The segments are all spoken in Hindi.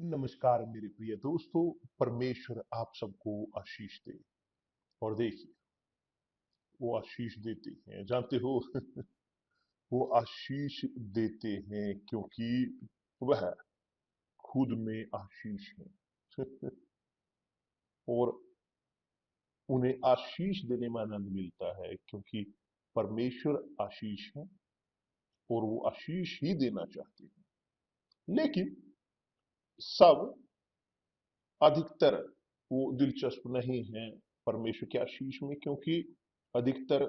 नमस्कार मेरे प्रिय दोस्तों। परमेश्वर आप सबको आशीष दे। और देखिए, वो आशीष देते हैं, जानते हो। वो आशीष देते हैं क्योंकि वह खुद में आशीष है। और उन्हें आशीष देने में आनंद मिलता है क्योंकि परमेश्वर आशीष है और वो आशीष ही देना चाहते हैं। लेकिन सब अधिकतर वो दिलचस्प नहीं है परमेश्वर के आशीष में, क्योंकि अधिकतर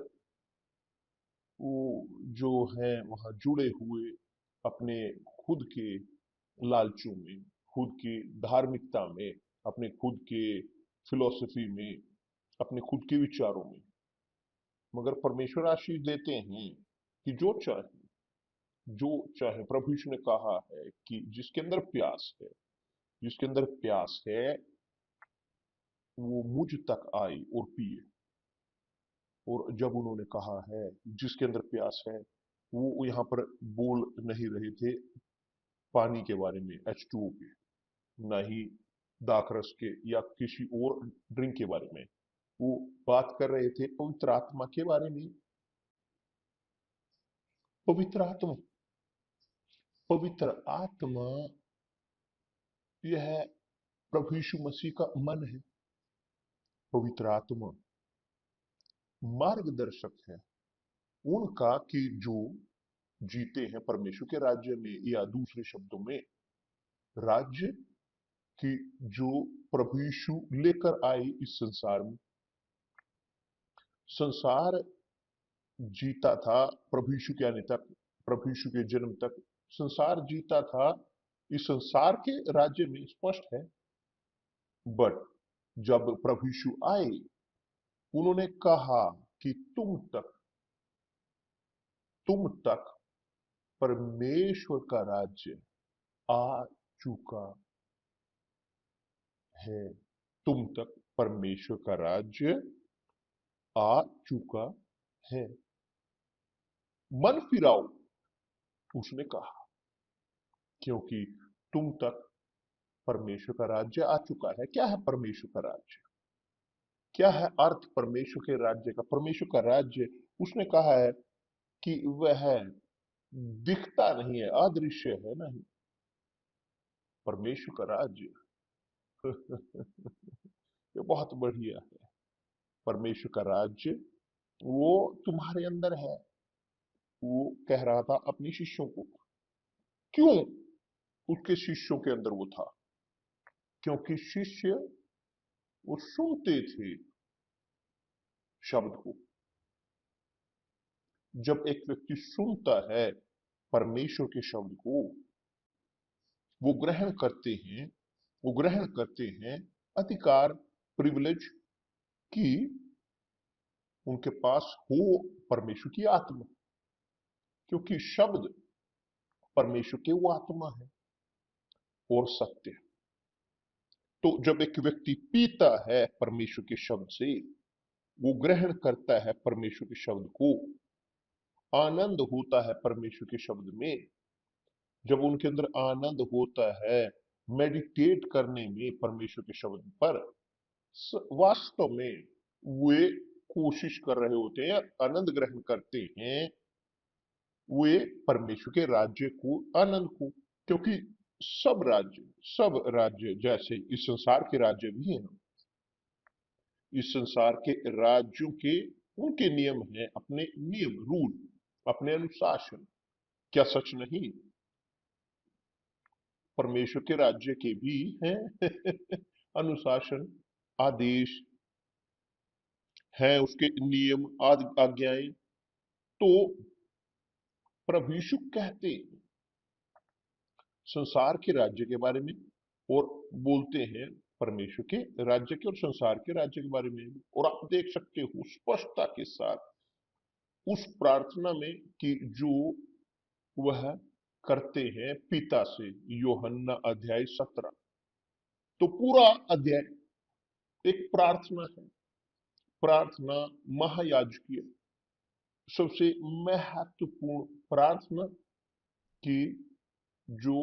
वो जो है वहां जुड़े हुए अपने खुद के लालचों में, खुद की धार्मिकता में, अपने खुद के फिलॉसफी में, अपने खुद के विचारों में। मगर परमेश्वर आशीष देते हैं कि जो चाहे प्रभु यीशु ने कहा है कि जिसके अंदर प्यास है, जिसके अंदर प्यास है वो मुझ तक आए और पिए। और जब उन्होंने कहा है जिसके अंदर प्यास है, वो यहाँ पर बोल नहीं रहे थे पानी के बारे में, H2O के, ना ही दाखरस के या किसी और ड्रिंक के बारे में। वो बात कर रहे थे पवित्र आत्मा के बारे में। पवित्र आत्मा, पवित्र आत्मा यह प्रभु यीशु मसीह का मन है। पवित्र आत्मा मार्गदर्शक है उनका कि जो जीते हैं परमेश्वर के राज्य में, या दूसरे शब्दों में राज्य कि जो प्रभु यीशु लेकर आए इस संसार में। संसार जीता था प्रभु यीशु के आने तक, प्रभु यीशु के जन्म तक संसार जीता था इस संसार के राज्य में, स्पष्ट है। बट जब प्रभु यीशु आए, उन्होंने कहा कि तुम तक परमेश्वर का राज्य आ चुका है। तुम तक परमेश्वर का राज्य आ चुका है। मन फिराओ, उसने कहा, क्योंकि तुम तक परमेश्वर का राज्य आ चुका है। क्या है परमेश्वर का राज्य? क्या है अर्थ परमेश्वर के राज्य का? परमेश्वर का राज्य, उसने कहा है कि वह दिखता नहीं है, अदृश्य है। नहीं, परमेश्वर का राज्य ये बहुत बढ़िया है। परमेश्वर का राज्य वो तुम्हारे अंदर है। वो कह रहा था अपने शिष्यों को। क्यों उसके शिष्यों के अंदर वो था? क्योंकि शिष्य वो सुनते थे शब्द को। जब एक व्यक्ति सुनता है परमेश्वर के शब्द को, वो ग्रहण करते हैं, वो ग्रहण करते हैं अधिकार, प्रिविलेज कि उनके पास हो परमेश्वर की आत्मा, क्योंकि शब्द परमेश्वर के वो आत्मा है और सत्य है। तो जब एक व्यक्ति पीता है परमेश्वर के शब्द से, वो ग्रहण करता है परमेश्वर के शब्द को, आनंद होता है परमेश्वर के शब्द में। जब उनके अंदर आनंद होता है मेडिटेट करने में परमेश्वर के शब्द पर, वास्तव में वे कोशिश कर रहे होते हैं, आनंद ग्रहण करते हैं वे परमेश्वर के राज्य को, आनंद को। क्योंकि सब राज्य जैसे इस संसार के राज्य भी हैं, इस संसार के राज्यों के उनके नियम हैं, अपने नियम, रूल, अपने अनुशासन। क्या सच नहीं? परमेश्वर के राज्य के भी हैं अनुशासन, आदेश हैं, उसके नियम, आज्ञाएं। तो प्रभु यीशु कहते हैं संसार के राज्य के बारे में, और बोलते हैं परमेश्वर के राज्य के और संसार के राज्य के बारे में। और आप देख सकते हो स्पष्टता के साथ उस प्रार्थना में कि जो वह करते हैं पिता से, यूहन्ना अध्याय 17। तो पूरा अध्याय एक प्रार्थना है, प्रार्थना महायाजकीय, सबसे महत्वपूर्ण प्रार्थना कि जो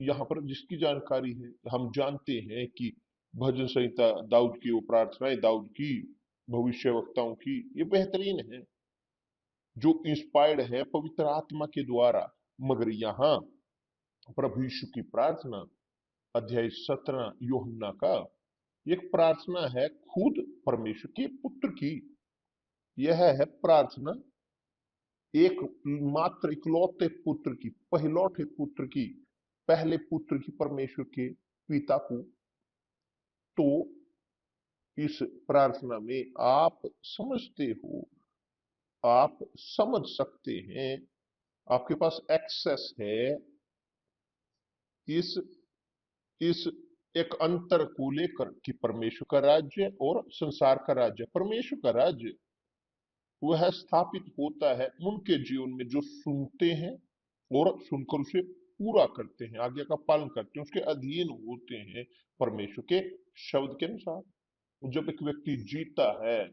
यहाँ पर जिसकी जानकारी है, हम जानते हैं कि भजन संहिता दाऊद की, वो प्रार्थनाएं दाऊद की, भविष्यवक्ताओं की, ये बेहतरीन है, जो इंस्पायर्ड है पवित्र आत्मा के द्वारा। मगर यहाँ प्रभु यीशु की प्रार्थना, अध्याय 17 यूहन्ना का, एक प्रार्थना है खुद परमेश्वर के पुत्र की। यह है प्रार्थना एक मात्र इकलौते पुत्र की, पहलौठे पुत्र की, पहले पुत्र की, परमेश्वर के पिता को। तो इस प्रार्थना में आप समझते हो, आप समझ सकते हैं, आपके पास एक्सेस है इस इस एक अंतर को लेकर कि परमेश्वर का राज्य और संसार का राज्य। परमेश्वर का राज्य वह स्थापित होता है उनके जीवन में जो सुनते हैं और सुनकर उसे पूरा करते हैं, आज्ञा का पालन करते हैं, उसके अधीन होते हैं परमेश्वर के शब्द के अनुसार। जब एक व्यक्ति जीता है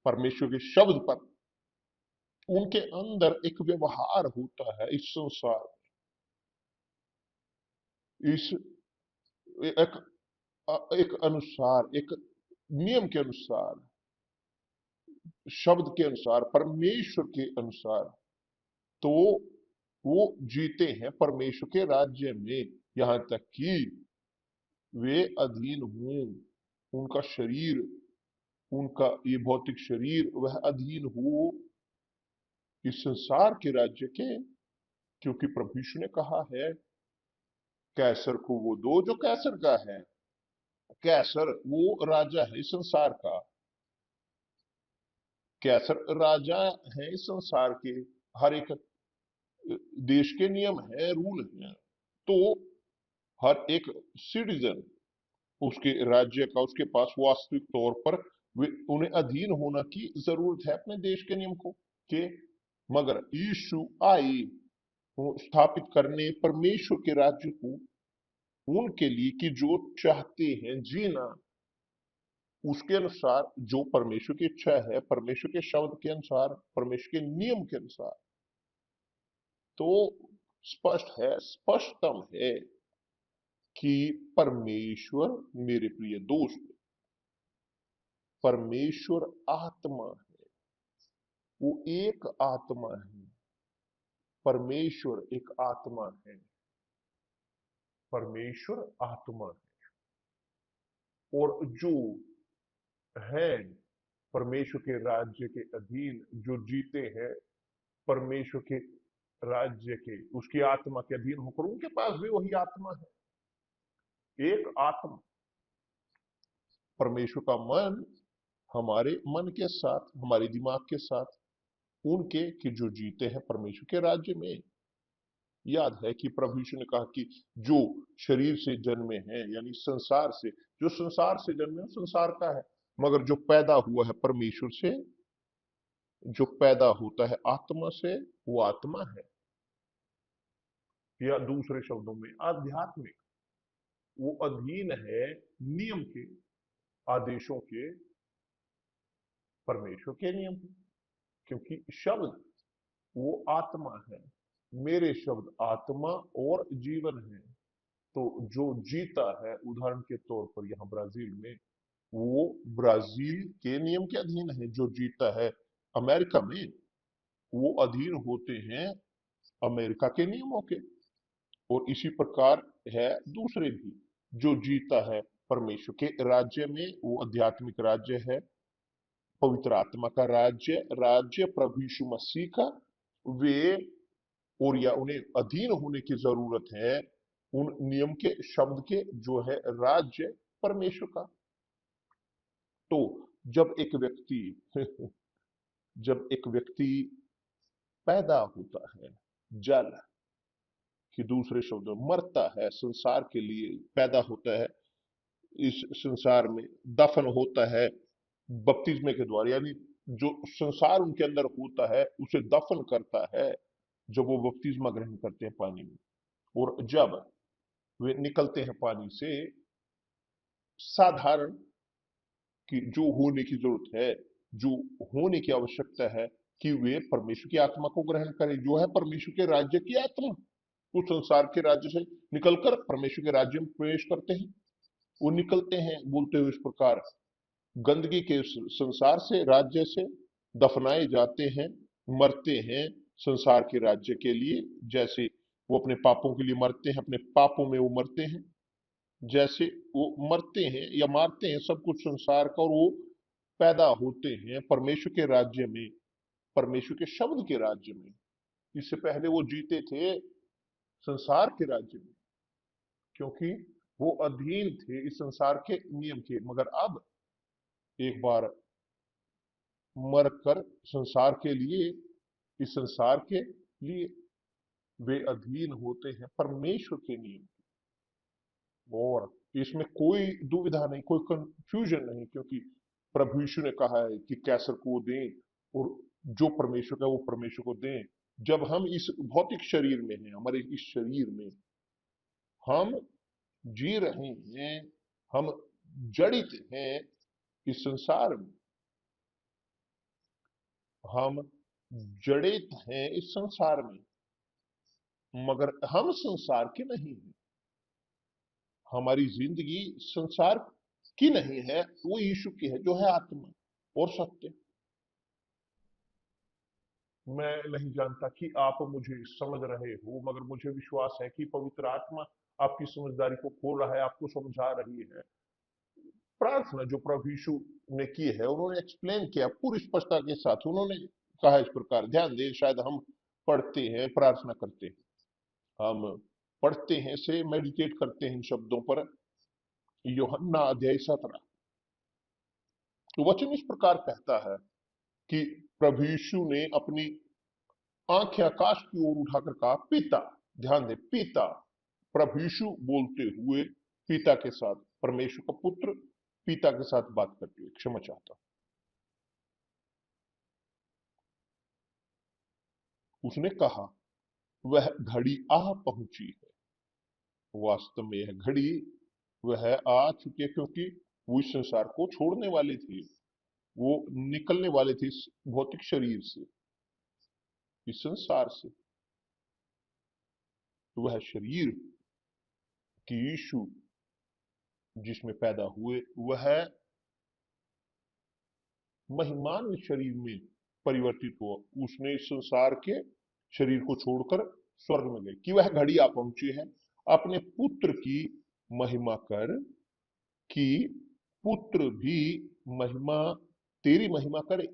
परमेश्वर के शब्द पर, उनके अंदर एक व्यवहार होता है इस संसार, इस एक एक अनुसार, एक नियम के अनुसार, शब्द के अनुसार, परमेश्वर के अनुसार। तो वो जीते हैं परमेश्वर के राज्य में, यहां तक कि वे अधीन हों, उनका शरीर, उनका ये भौतिक शरीर वह अधीन हो इस संसार के राज्य के। क्योंकि प्रभु यीशु ने कहा है, कैसर को वो दो जो कैसर का है। कैसर वो राजा है इस संसार का, कैसर राजा है इस संसार के, हर एक देश के नियम है, रूल है। तो हर एक सिटीजन उसके राज्य का, उसके पास वास्तविक तौर पर उन्हें अधीन होना की जरूरत है अपने देश के नियम को के। मगर यीशु आए वो स्थापित करने परमेश्वर के राज्य को उनके लिए कि जो चाहते हैं जीना उसके अनुसार, जो परमेश्वर की इच्छा है, परमेश्वर के शब्द के अनुसार, परमेश्वर के नियम के अनुसार। तो स्पष्ट है, स्पष्टतम है कि परमेश्वर, मेरे प्रिय दोस्त, परमेश्वर आत्मा है, वो एक आत्मा है। परमेश्वर एक आत्मा है, परमेश्वर आत्मा है। और जो है परमेश्वर के राज्य के अधीन, जो जीते हैं परमेश्वर के राज्य के, उसकी आत्मा के अधीन होकर, उनके पास भी वही आत्मा है, एक आत्मा। परमेश्वर का मन हमारे मन के साथ, हमारे दिमाग के साथ, उनके कि जो जीते हैं परमेश्वर के राज्य में। याद है कि प्रभु यीशु ने कहा कि जो शरीर से जन्मे हैं, यानी संसार से, जो संसार से जन्मे हैं संसार का है, मगर जो पैदा हुआ है परमेश्वर से, जो पैदा होता है आत्मा से, वो आत्मा है। या दूसरे शब्दों में आध्यात्मिक, वो अधीन है नियम के, आदेशों के, परमेश्वर के नियम के। क्योंकि शब्द वो आत्मा है, मेरे शब्द आत्मा और जीवन है। तो जो जीता है, उदाहरण के तौर पर यहाँ ब्राजील में, वो ब्राजील के नियम के अधीन है। जो जीता है अमेरिका में, वो अधीन होते हैं अमेरिका के नियमों के। और इसी प्रकार है दूसरे भी। जो जीता है परमेश्वर के राज्य में, वो आध्यात्मिक राज्य है, पवित्र आत्मा का राज्य, राज्य प्रभु यीशु मसीह का। वे, और या उन्हें अधीन होने की जरूरत है उन नियम के, शब्द के, जो है राज्य परमेश्वर का। तो जब एक व्यक्ति जब एक व्यक्ति पैदा होता है, जल कि दूसरे शब्दों में मरता है, संसार के लिए पैदा होता है, इस संसार में दफन होता है बपतिस्मे के द्वारा, यानी जो संसार उनके अंदर होता है उसे दफन करता है जब वो बपतिस्मा ग्रहण करते हैं पानी में। और जब वे निकलते हैं पानी से, साधारण कि जो होने की जरूरत है, जो होने की आवश्यकता है कि वे परमेश्वर की आत्मा को ग्रहण करें, जो है परमेश्वर के राज्य की आत्मा। वो संसार के राज्य से निकलकर परमेश्वर के राज्य में प्रवेश करते हैं। वो निकलते हैं बोलते हुए इस प्रकार, गंदगी के संसार से, राज्य से दफनाए जाते हैं, मरते हैं संसार के राज्य के लिए। जैसे वो अपने पापों के लिए मरते हैं, अपने पापों में वो मरते हैं, जैसे वो मरते हैं या मारते हैं सब कुछ संसार का, और वो पैदा होते हैं परमेश्वर के राज्य में, परमेश्वर के शब्द के राज्य में। इससे पहले वो जीते थे संसार के राज्य में, क्योंकि वो अधीन थे इस संसार के नियम के। मगर अब एक बार मरकर संसार के लिए, इस संसार के लिए वे अधीन होते हैं परमेश्वर के नियम के। और इसमें कोई दुविधा नहीं, कोई कंफ्यूजन नहीं, क्योंकि प्रभु यीशु ने कहा है कि कैसर को वो दें, और जो परमेश्वर का वो परमेश्वर को दें। जब हम इस भौतिक शरीर में हैं, हमारे इस शरीर में हम जी रहे हैं, हम जड़ित हैं इस संसार में, हम जड़ित हैं इस संसार में, मगर हम संसार के नहीं हैं। हमारी जिंदगी संसार की नहीं है, वो यीशु की है, जो है आत्मा और सत्य। मैं नहीं जानता कि आप मुझे समझ रहे हो, मगर मुझे विश्वास है कि पवित्र आत्मा आपकी समझदारी को खोल रहा है, आपको समझा रही है। प्रार्थना जो प्रभु यीशु ने की है, उन्होंने एक्सप्लेन किया पूरी स्पष्टता के साथ। उन्होंने कहा इस प्रकार, ध्यान दें, शायद हम पढ़ते हैं, प्रार्थना करते हैं, हम पढ़ते हैं से मेडिटेट करते हैं इन शब्दों पर। यूहन्ना अध्याय 17 वचन इस प्रकार कहता है कि प्रभु यीशु ने अपनी आंखें आकाश की ओर उठाकर कहा, पिता। ध्यान दें, पिता, प्रभु यीशु बोलते हुए पिता के साथ, परमेश्वर का पुत्र पिता के साथ बात करते हुए, क्षमा चाहता हूं। उसने कहा, वह घड़ी आ पहुंची है। वास्तव में यह घड़ी वह आ चुकी है, क्योंकि वो इस संसार को छोड़ने वाले थे, वो निकलने वाले थे इस भौतिक शरीर से, इस संसार से। तो वह शरीर कि यीशु जिसमें पैदा हुए, वह महिमान शरीर में परिवर्तित हुआ। उसने इस संसार के शरीर को छोड़कर स्वर्ग में गए, कि वह घड़ी आ पहुंची है अपने पुत्र की महिमा कर, कि पुत्र भी महिमा, तेरी महिमा करे।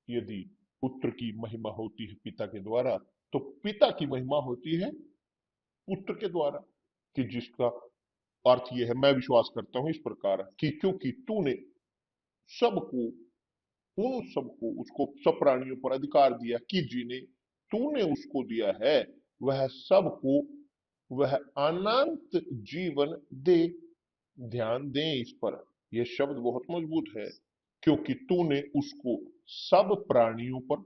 यदि पुत्र की महिमा होती है पिता के द्वारा, तो पिता की महिमा होती है पुत्र के द्वारा, कि जिसका अर्थ यह है, मैं विश्वास करता हूं इस प्रकार, कि क्योंकि तूने सबको, उन सबको, उसको सब प्राणियों पर अधिकार दिया, कि जिन्हें तूने उसको दिया है वह सबको वह अनंत जीवन दे। ध्यान दें इस पर, यह शब्द बहुत मजबूत है। क्योंकि तूने उसको सब प्राणियों पर,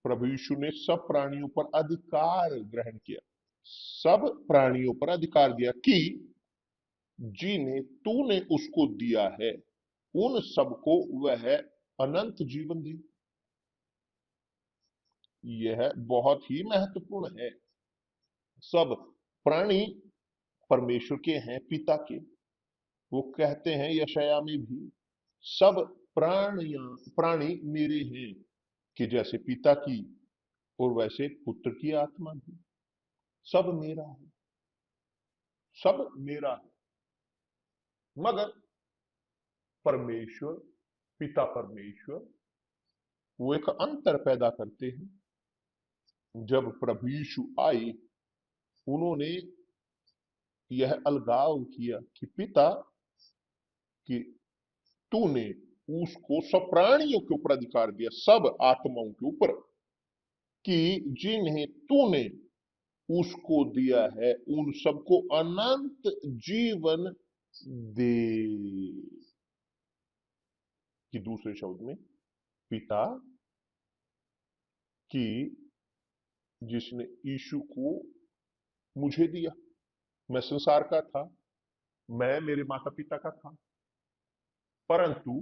प्रभु यीशु ने सब प्राणियों पर अधिकार ग्रहण किया, सब प्राणियों पर अधिकार दिया, कि जिन्हें तूने उसको दिया है उन सबको वह अनंत जीवन दे। यह बहुत ही महत्वपूर्ण है। सब प्राणी परमेश्वर के हैं, पिता के। वो कहते हैं यशायाह में भी, सब प्राणी मेरे हैं, कि जैसे पिता की और वैसे पुत्र की आत्मा भी। सब मेरा है, सब मेरा है। मगर परमेश्वर, पिता परमेश्वर, वो एक अंतर पैदा करते हैं। जब प्रभु यीशु आए, उन्होंने यह अलगाव किया कि पिता, कि तूने उसको सब प्राणियों के ऊपर अधिकार दिया, सब आत्माओं के ऊपर, कि जिन्हें तूने उसको दिया है उन सबको अनंत जीवन दे। कि दूसरे शब्द में, पिता की जिसने यीशु को मुझे दिया, मैं संसार का था, मैं मेरे माता पिता का था, परंतु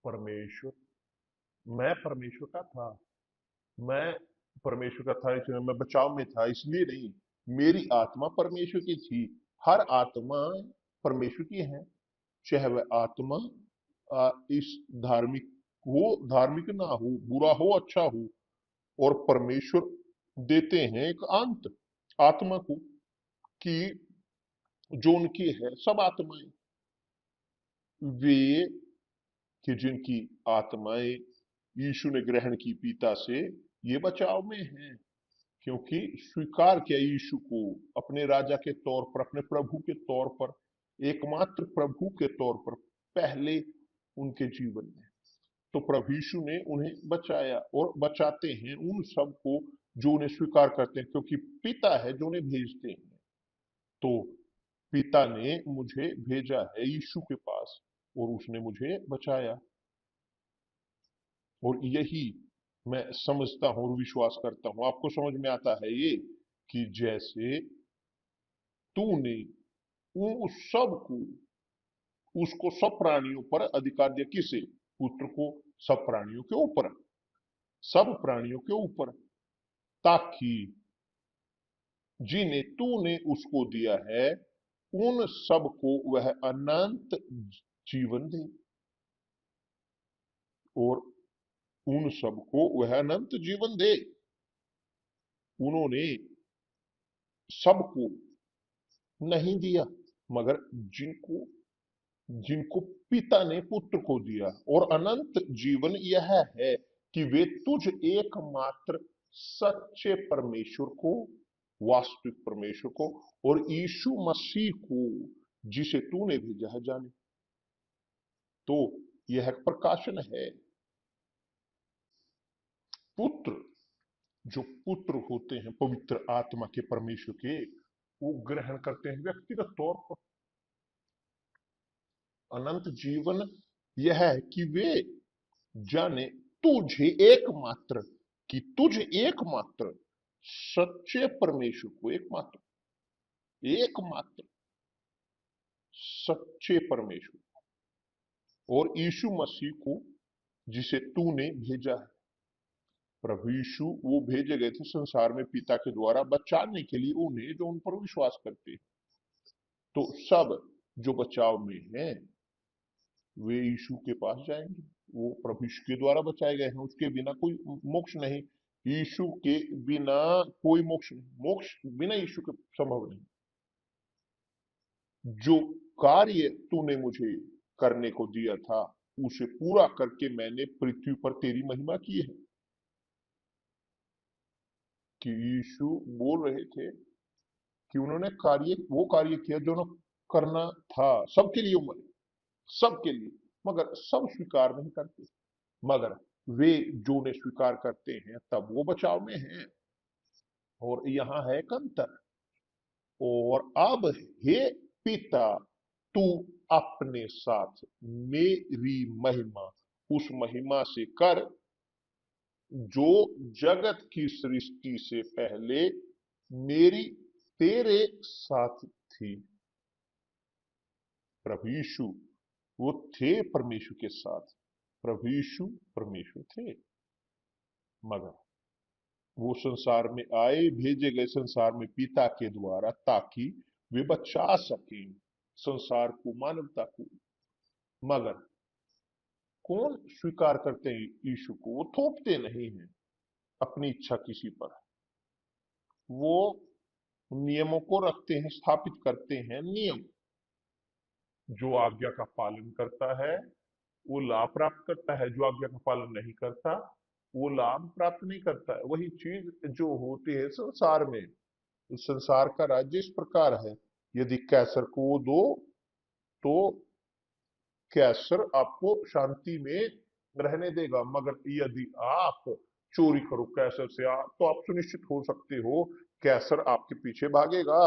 परमेश्वर, मैं परमेश्वर का था, मैं परमेश्वर का था इसलिए मैं बचाव में था इसलिए नहीं, मेरी आत्मा परमेश्वर की थी। हर आत्मा परमेश्वर की है, चाहे वह आत्मा इस धार्मिक हो, धार्मिक ना हो, बुरा हो, अच्छा हो। और परमेश्वर देते हैं एक अंत आत्मा को, कि जो उनकी है सब आत्माएं, वे कि जिनकी आत्माएं यीशु ने ग्रहण की पिता से, ये बचाव में हैं, क्योंकि स्वीकार किया यीशु को अपने राजा के तौर पर, अपने प्रभु के तौर पर, एकमात्र प्रभु के तौर पर पहले उनके जीवन में। तो प्रभु यीशु ने उन्हें बचाया और बचाते हैं उन सब को जो उन्हें स्वीकार करते हैं, क्योंकि पिता है जो उन्हें भेजते हैं। तो पिता ने मुझे भेजा है यीशु के पास और उसने मुझे बचाया। और यही मैं समझता हूं और विश्वास करता हूं, आपको समझ में आता है ये, कि जैसे तूने उन सबको, उसको सब प्राणियों पर अधिकार दिया, किसे? पुत्र को सब प्राणियों के ऊपर, सब प्राणियों के ऊपर, ताकि जिन्हें तूने उसको दिया है उन सबको वह अनंत जीवन दे। और उन सबको वह अनंत जीवन दे। उन्होंने सबको नहीं दिया, मगर जिनको जिनको पिता ने पुत्र को दिया। और अनंत जीवन यह है कि वे तुझ एकमात्र सच्चे परमेश्वर को, वास्तविक परमेश्वर को, और यीशु मसीह को जिसे तूने भेजा है जाने। तो यह प्रकाशन है। पुत्र, जो पुत्र होते हैं पवित्र आत्मा के परमेश्वर के, वो ग्रहण करते हैं व्यक्तिगत तौर पर अनंत जीवन। यह है कि वे जाने तुझे एकमात्र, कि तुझ एकमात्र सच्चे परमेश्वर को, एकमात्र, एकमात्र सच्चे परमेश्वर और यीशु मसीह को जिसे तूने भेजा है। प्रभु यीशु वो भेजे गए थे संसार में पिता के द्वारा बचाने के लिए उन्हें जो उन पर विश्वास करते हैं। तो सब जो बचाव में हैं वे यीशु के पास जाएंगे। वो प्रभु यीशु के द्वारा बचाए गए हैं, उसके बिना कोई मोक्ष नहीं। यीशु के बिना कोई मोक्ष नहीं, मोक्ष बिना यीशु के संभव नहीं। जो कार्य तूने मुझे करने को दिया था उसे पूरा करके मैंने पृथ्वी पर तेरी महिमा की है। कि यीशु बोल रहे थे कि उन्होंने वो कार्य किया जो उन्हें करना था, सबके लिए उम्र, सबके लिए, मगर सब स्वीकार नहीं करते। मगर वे जो उन्हें स्वीकार करते हैं तब वो बचाव में हैं। और यहां है एक अंतर। और अब हे पिता, तू अपने साथ मेरी महिमा उस महिमा से कर जो जगत की सृष्टि से पहले मेरी तेरे साथ थी। प्रभु यीशु वो थे परमेश्वर के साथ, प्रभु यीशु परमेश्वर थे, मगर वो संसार में आए, भेजे गए संसार में पिता के द्वारा, ताकि वे बचा सकें संसार को, मानवता को। मगर कौन स्वीकार करते हैं यीशु को? वो थोपते नहीं हैं अपनी इच्छा किसी पर, वो नियमों को रखते हैं, स्थापित करते हैं नियम। जो आज्ञा का पालन करता है वो लाभ प्राप्त करता है, जो आज्ञा का पालन नहीं करता वो लाभ प्राप्त नहीं करता है। वही चीज जो होती है संसार में, इस संसार का राज्य इस प्रकार है, यदि कैसर को दो तो कैसर आपको शांति में रहने देगा, मगर यदि आप चोरी करो कैसर से, आप तो आप सुनिश्चित हो सकते हो कैसर आपके पीछे भागेगा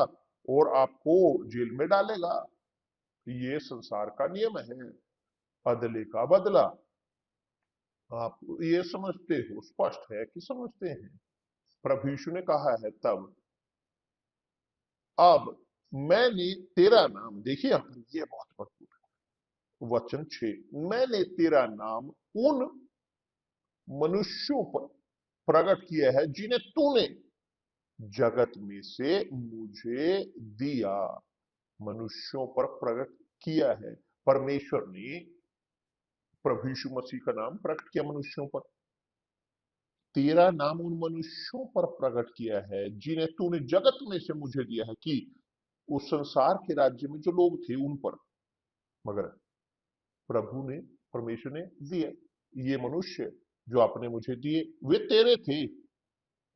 और आपको जेल में डालेगा। ये संसार का नियम है, बदले का बदला। आप ये समझते हो, स्पष्ट है कि समझते हैं। प्रभु यीशु ने कहा है तब, अब मैंने तेरा नाम, देखिए यहां पर ये बहुत महत्वपूर्ण वचन 6, मैंने तेरा नाम उन मनुष्यों पर प्रकट किया है जिन्हें तूने जगत में से मुझे दिया। मनुष्यों पर प्रकट किया है परमेश्वर ने, प्रभु यीशु मसीह का नाम प्रकट किया मनुष्यों पर। तेरा नाम उन मनुष्यों पर प्रकट किया है जिन्हें तूने जगत में से मुझे दिया है, कि उस संसार के राज्य में जो लोग थे उन पर, मगर प्रभु ने, परमेश्वर ने दिए। ये मनुष्य जो आपने मुझे दिए वे तेरे थे,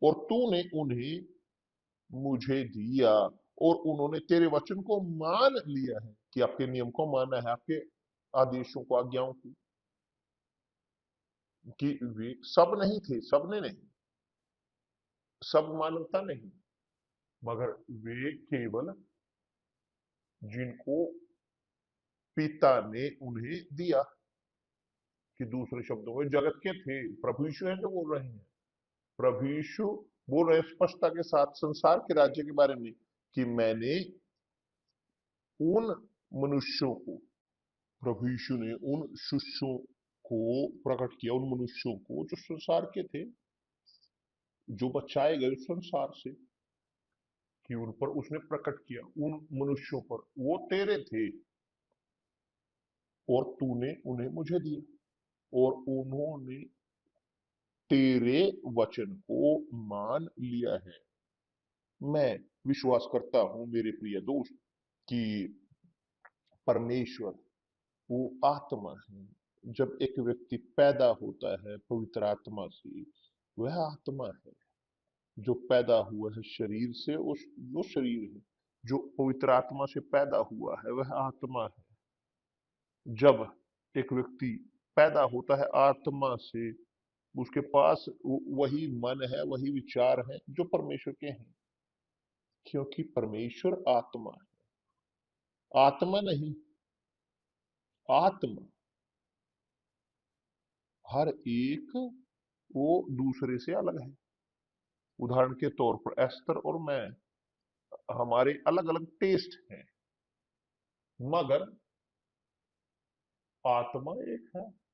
और तूने उन्हें मुझे दिया, और उन्होंने तेरे वचन को मान लिया है, कि आपके नियम को माना है, आपके आदेशों को, आज्ञाओं को। कि वे सब नहीं थे, सबने नहीं, सब मानवता नहीं, मगर वे केवल जिनको पिता ने उन्हें दिया। कि दूसरे शब्दों में जगत के थे, प्रभु यीशु है जो बोल रहे हैं। प्रभु यीशु बोल रहे हैं स्पष्टता के साथ संसार के राज्य के बारे में, कि मैंने उन मनुष्यों को, प्रभु यीशु ने उन शिष्यों को प्रकट किया, उन मनुष्यों को जो संसार के थे, जो बचाए गए संसार से, कि उन पर उसने प्रकट किया, उन मनुष्यों पर। वो तेरे थे और तूने उन्हें मुझे दिया, और उन्होंने तेरे वचन को मान लिया है। मैं विश्वास करता हूं मेरे प्रिय दोस्त, कि परमेश्वर वो आत्मा है। जब एक व्यक्ति पैदा होता है पवित्र आत्मा से, वह आत्मा है। जो पैदा हुआ है शरीर से, उस वो शरीर है। जो पवित्र आत्मा से पैदा हुआ है वह आत्मा है। जब एक व्यक्ति पैदा होता है आत्मा से, उसके पास वही मन है, वही विचार है जो परमेश्वर के हैं, क्योंकि परमेश्वर आत्मा है। आत्मा नहीं, आत्मा। हर एक वो दूसरे से अलग है। उदाहरण के तौर पर एस्तर और मैं, हमारे अलग अलग टेस्ट हैं, मगर आत्मा एक है।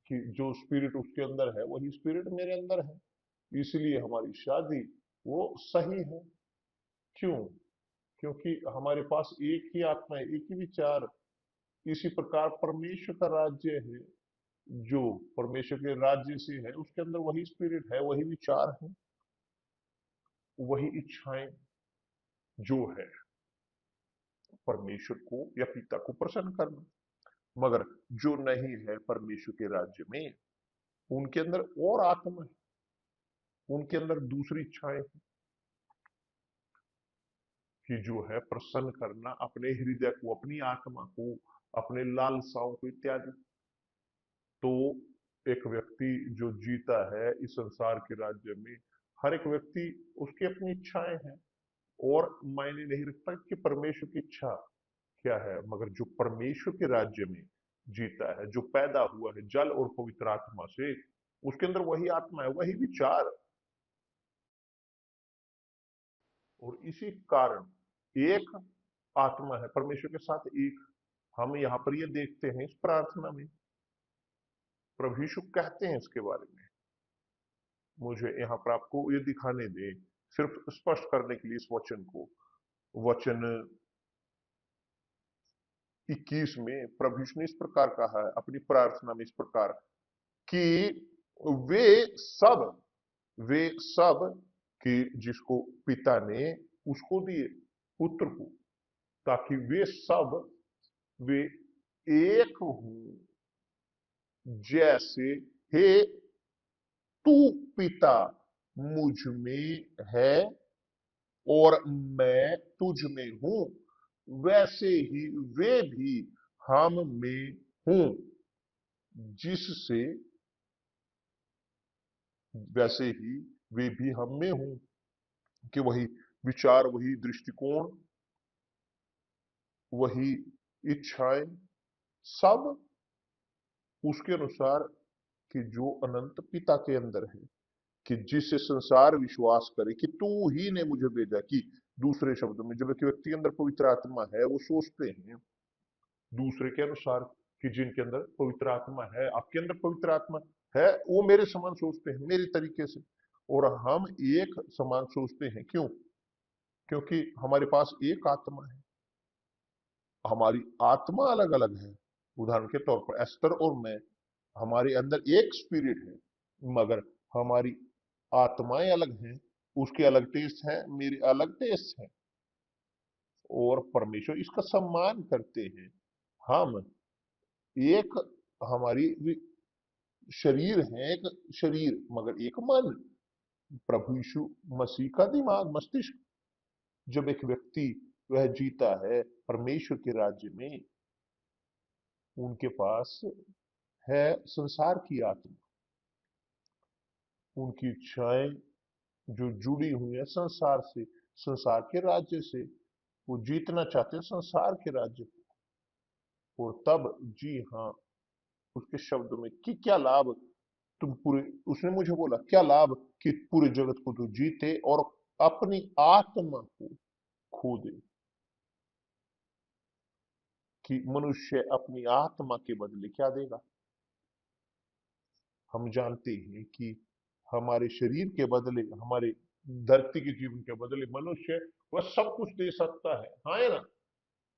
कि जो स्पिरिट उसके अंदर है वही स्पिरिट मेरे अंदर है, इसलिए हमारी शादी वो सही है। क्यों? क्योंकि हमारे पास एक ही आत्मा है, एक ही विचार। इसी प्रकार परमेश्वर का राज्य है, जो परमेश्वर के राज्य से है उसके अंदर वही स्पिरिट है, वही विचार है, वही इच्छाएं, जो है परमेश्वर को या पिता को प्रसन्न करना। मगर जो नहीं है परमेश्वर के राज्य में, उनके अंदर और आत्मा है, उनके अंदर दूसरी इच्छाएं हैं, कि जो है प्रसन्न करना अपने हृदय को, अपनी आत्मा को, अपने लालसाओं को इत्यादि। तो एक व्यक्ति जो जीता है इस संसार के राज्य में, हर एक व्यक्ति उसकी अपनी इच्छाएं हैं, और मायने नहीं रखता कि परमेश्वर की इच्छा क्या है। मगर जो परमेश्वर के राज्य में जीता है, जो पैदा हुआ है जल और पवित्र आत्मा से, उसके अंदर वही आत्मा है, वही विचार। और इसी कारण एक आत्मा है परमेश्वर के साथ एक। हम यहाँ पर ये देखते हैं इस प्रार्थना में, प्रभु यीशु कहते हैं इसके बारे में। मुझे यहाँ पर आपको ये दिखाने दें, सिर्फ स्पष्ट करने के लिए इस वचन को। वचन 21 में प्रभु यीशु ने इस प्रकार कहा है अपनी प्रार्थना में, इस प्रकार कि वे सब, वे सब, कि जिसको पिता ने उसको दिए, पुत्र को, ताकि वे सब, वे एक हों, जैसे हे तू पिता मुझ में है और मैं तुझ में हूं, वैसे ही वे भी हम में हूं, जिससे, वैसे ही वे भी हम में हूं। कि वही विचार, वही दृष्टिकोण, वही इच्छाएं, सब उसके अनुसार, कि जो अनंत पिता के अंदर है। कि जिससे संसार विश्वास करे कि तू ही ने मुझे भेजा। कि दूसरे शब्दों में, जब एक व्यक्ति के अंदर पवित्र आत्मा है, वो सोचते हैं दूसरे के अनुसार, कि जिनके अंदर पवित्र आत्मा है, आपके अंदर पवित्र आत्मा, है, वो मेरे समान सोचते हैं, मेरी तरीके से। और हम एक समान सोचते हैं, क्यों? क्योंकि हमारे पास एक आत्मा है। हमारी आत्मा अलग अलग है। उदाहरण के तौर पर एस्तर और मैं, हमारे अंदर एक स्पिरिट है, मगर हमारी आत्माएं अलग हैं। उसके अलग टेस्ट है, मेरे अलग टेस्ट है। और परमेश्वर इसका सम्मान करते हैं। हम एक, हमारी शरीर है, एक शरीर मगर एक मन। प्रभु यीशु मसीह का दिमाग, मस्तिष्क। जब एक व्यक्ति वह जीता है परमेश्वर के राज्य में, उनके पास है संसार की आत्मा। उनकी इच्छाएं जो जुड़ी हुई है संसार से, संसार के राज्य से, वो जीतना चाहते हैं संसार के राज्य को। और तब, जी हाँ, उसके शब्दों में कि क्या लाभ तुम पूरे, उसने मुझे बोला क्या लाभ कि पूरे जगत को तू जीते और अपनी आत्मा को खो दे। कि मनुष्य अपनी आत्मा के बदले क्या देगा? हम जानते हैं कि हमारे शरीर के बदले, हमारे धरती के जीवन के बदले मनुष्य वह सब कुछ दे सकता है, हाँ है ना?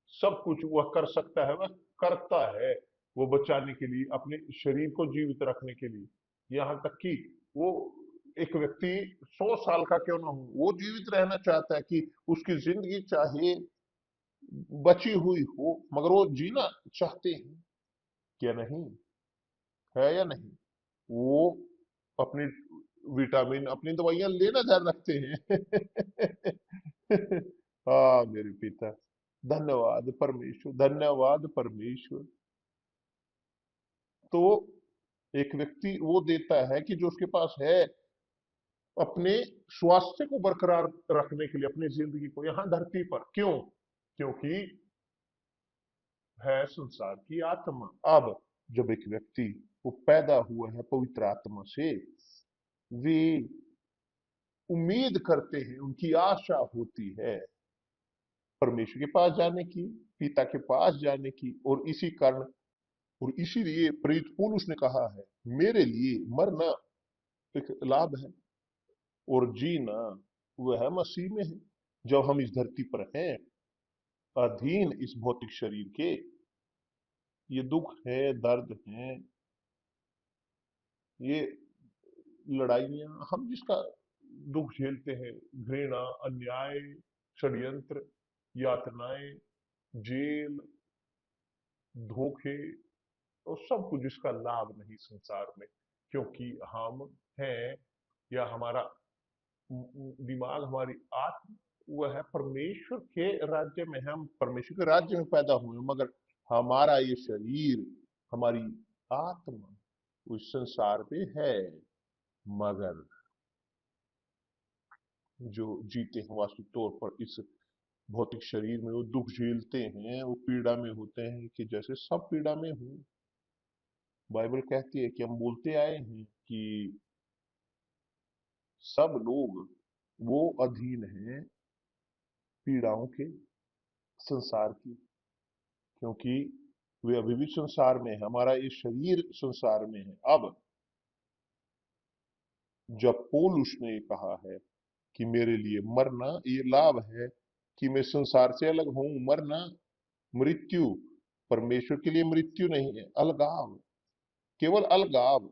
सब कुछ वह कर सकता है, वह करता है। वो बचाने के लिए, अपने शरीर को जीवित रखने के लिए, यहाँ तक कि वो एक व्यक्ति 100 साल का क्यों ना हो, वो जीवित रहना चाहता है कि उसकी जिंदगी चाहे बची हुई हो, मगर वो जीना चाहते हैं, क्या नहीं? है या नहीं? वो अपनी विटामिन, अपनी दवाइयां लेना जारी रखते हैं। हाँ मेरे पिता, धन्यवाद परमेश्वर, धन्यवाद परमेश्वर। तो एक व्यक्ति वो देता है कि जो उसके पास है, अपने स्वास्थ्य को बरकरार रखने के लिए, अपनी जिंदगी को यहां धरती पर। क्यों? क्योंकि है संसार की आत्मा। अब जब एक व्यक्ति वो पैदा हुआ है पवित्र आत्मा से, वे उम्मीद करते हैं, उनकी आशा होती है परमेश्वर के पास जाने की, पिता के पास जाने की। और इसी कारण, और इसीलिए प्रेरित पौलुस ने कहा है, मेरे लिए मरना एक लाभ है और जीना वह मसीह में है। जब हम इस धरती पर हैं, अधीन इस भौतिक शरीर के, ये दुख है, दर्द है, ये लड़ाइयां, हम जिसका दुख झेलते हैं, घृणा, अन्याय, षड्यंत्र, यातनाएं, जेल, धोखे, और सब कुछ इसका लाभ नहीं संसार में। क्योंकि हम हैं, या हमारा दिमाग, हमारी आत्मा, वह है परमेश्वर के राज्य में। हम परमेश्वर के राज्य में पैदा हुए, मगर हमारा ये शरीर, हमारी आत्मा उस संसार में है। मगर जो जीते हैं वास्तविक तौर पर इस भौतिक शरीर में, वो दुख झेलते हैं, वो पीड़ा में होते हैं, कि जैसे सब पीड़ा में हूं। बाइबल कहती है कि हम बोलते आए हैं कि सब लोग वो अधीन हैं पीड़ाओं के, संसार की। क्योंकि वे अभी भी संसार में है, हमारा ये शरीर संसार में है। अब जब पौलुस ने कहा है कि मेरे लिए मरना ये लाभ है, कि मैं संसार से अलग हूं, मरना मृत्यु, परमेश्वर के लिए मृत्यु नहीं है, अलगाव, केवल अलगाव।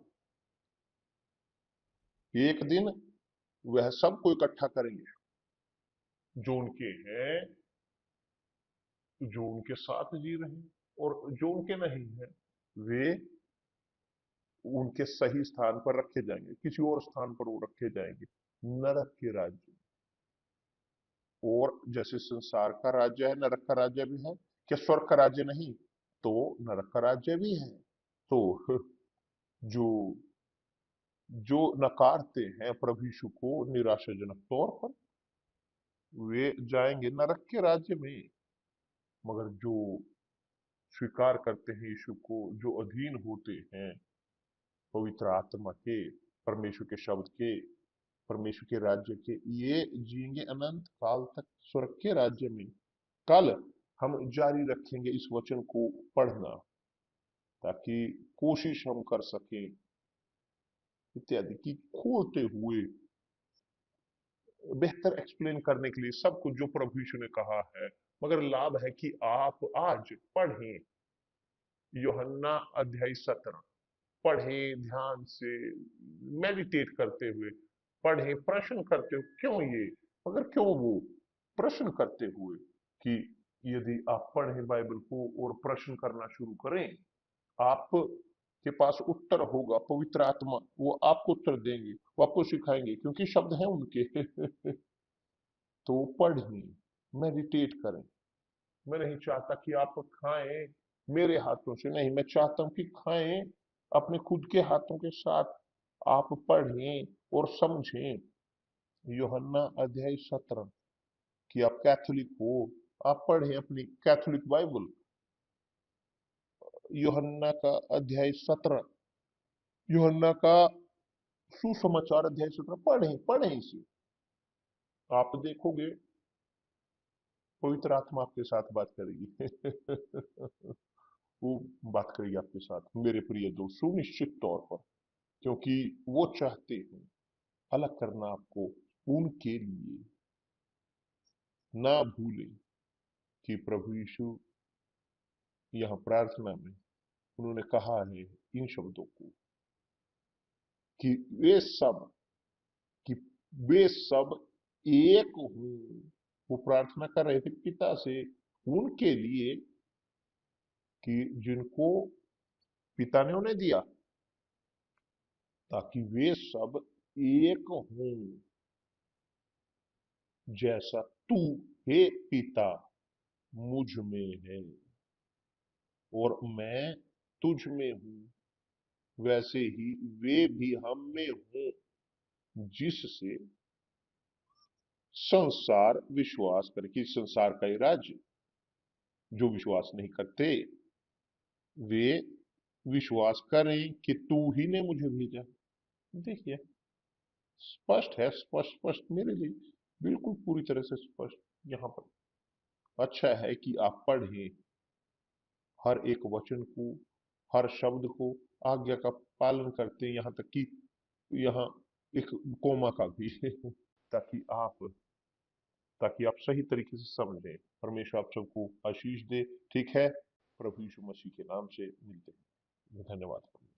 एक दिन वह सबको इकट्ठा करेंगे, जो उनके हैं, जो उनके साथ जी रहे हैं, और जो उनके नहीं है, वे उनके सही स्थान पर रखे जाएंगे, किसी और स्थान पर वो रखे जाएंगे, नरक के राज्य। और जैसे संसार का राज्य है, नरक का राज्य भी है। क्या स्वर्ग का राज्य नहीं? तो नरक का राज्य भी है। तो जो जो नकारते हैं प्रभु यीशु को निराशाजनक तौर पर, वे जाएंगे नरक के राज्य में। मगर जो स्वीकार करते हैं यीशु को, जो अधीन होते हैं पवित्र आत्मा के, परमेश्वर के शब्द के, परमेश्वर के राज्य के, ये जिएंगे अनंत काल तक स्वर्ग के राज्य में। कल हम जारी रखेंगे इस वचन को पढ़ना, ताकि कोशिश हम कर सकें इत्यादि की खोलते हुए बेहतर एक्सप्लेन करने के लिए सब कुछ जो प्रभु यीशु ने कहा है। मगर लाभ है कि आप आज पढ़ें यूहन्ना अध्याय 17, पढ़ें ध्यान से, मेडिटेट करते हुए पढ़ें, प्रश्न करते हुए क्यों ये, मगर क्यों वो, प्रश्न करते हुए कि यदि आप पढ़ें बाइबल को और प्रश्न करना शुरू करें, आप के पास उत्तर होगा, पवित्र आत्मा वो आपको उत्तर देंगे, वो आपको सिखाएंगे क्योंकि शब्द हैं उनके। तो पढ़ें, मेडिटेट करें। मैं नहीं चाहता कि आप खाएं मेरे हाथों से, नहीं, मैं चाहता हूं कि खाएं अपने खुद के हाथों के साथ। आप पढ़ें और समझें यूहन्ना अध्याय 17 कि आप कैथोलिक हो, आप पढ़ें अपनी कैथोलिक बाइबल, यूहन्ना का अध्याय 17, यूहन्ना का सुसमाचार अध्याय 17, पढ़ें पढ़ें इसे। आप देखोगे पवित्र आत्मा आपके साथ बात करेगी। वो बात करेगी आपके साथ मेरे प्रिय दोस्त, सुनिश्चित तौर पर, क्योंकि वो चाहते हैं अलग करना आपको उनके लिए। ना भूलें कि प्रभु यीशु यहां प्रार्थना में उन्होंने कहा है इन शब्दों को कि कि वे सब एक हो। वो प्रार्थना कर रहे थे पिता से उनके लिए कि जिनको पिता ने उन्हें दिया, ताकि वे सब एक हों जैसा तू हे पिता मुझ में है और मैं तुझ में हूं, वैसे ही वे भी हम में हों, जिससे संसार विश्वास करे। कि संसार का ये राज्य जो विश्वास नहीं करते वे विश्वास करें कि तू ही ने मुझे भेजा। देखिए स्पष्ट है, स्पष्ट स्पष्ट मेरे लिए बिल्कुल पूरी तरह से स्पष्ट यहाँ पर। अच्छा है कि आप पढ़ें हर एक वचन को, हर शब्द को, आज्ञा का पालन करते हैं, यहाँ तक कि यहाँ एक कोमा का भी। ताकि आप ताकि आप सही तरीके से समझें। परमेश्वर आप सबको आशीष दे। ठीक है, प्रभु यीशु मसीह के नाम से मिलते हैं। धन्यवाद।